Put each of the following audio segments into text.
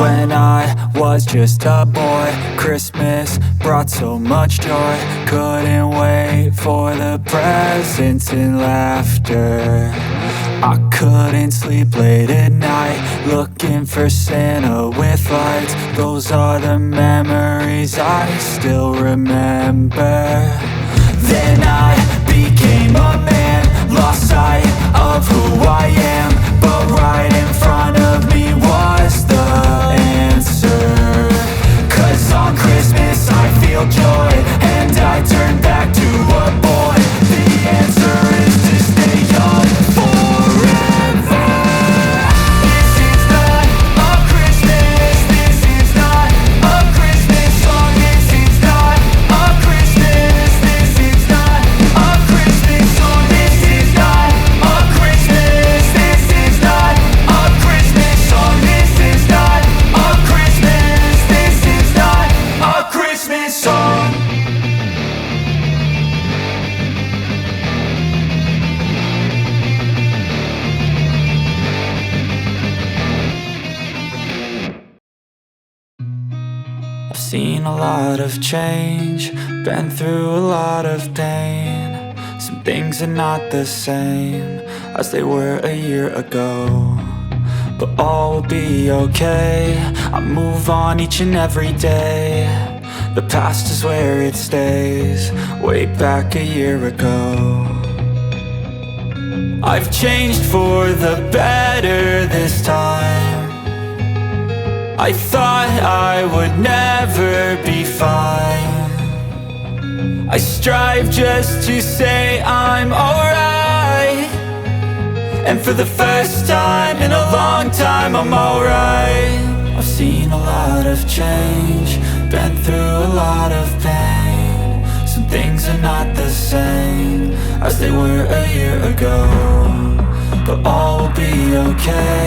When I was just a boy, Christmas brought so much joy. Couldn't wait for the presents and laughter. I couldn't sleep late at night, looking for Santa with lights. Those are the memories I still remember. Then I became a man, lost sight of who I am. But right in front of me was the answer. 'Cause on Christmas I feel joy, and I turn back to a boy. The answer is to stay young forever. This is not a Christmas, this is not a Christmas song. This is not a Christmas, this is not a Christmas song. This is not a Christmas, this is not a Christmas song. This is not a Christmas, this is not a Christmas song. I've seen a lot of change, been through a lot of pain. Some things are not the same as they were a year ago, but all will be okay. I move on each and every day. The past is where it stays, way back a year ago. I've changed for the better this time. I thought I would never be fine. I strive just to say I'm alright, and for the first time in a long time I'm alright. I've seen a lot of change, been through a lot of pain. Some things are not the same as they were a year ago, but all will be okay.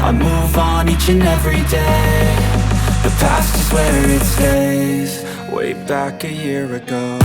I move on each and every day. The past is where it stays, way back a year ago.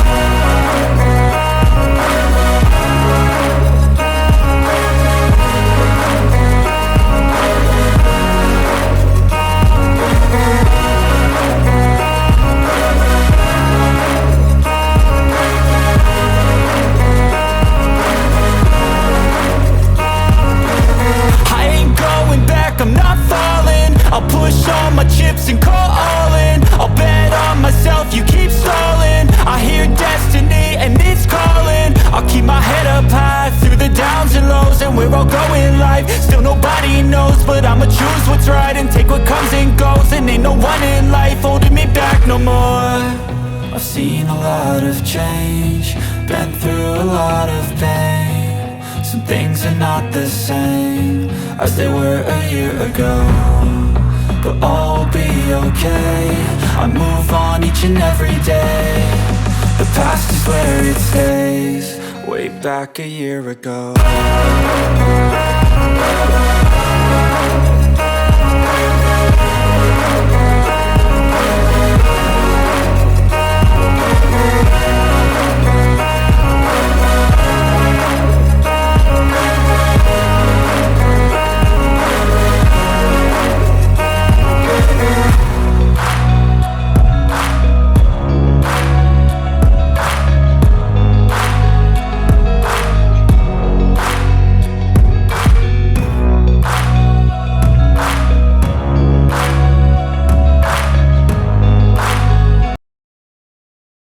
I'm not falling, I'll push all my chips and call all in. I'll bet on myself, you keep stalling. I hear destiny and it's calling. I'll keep my head up high through the downs and lows, and where I'll go in life, still nobody knows. But I'ma choose what's right and take what comes and goes. And ain't no one in life holding me back no more. I've seen a lot of change, been through a lot of pain. Some things are not the same as they were a year ago, but all will be okay. I move on each and every day. The past is where it stays, way back a year ago.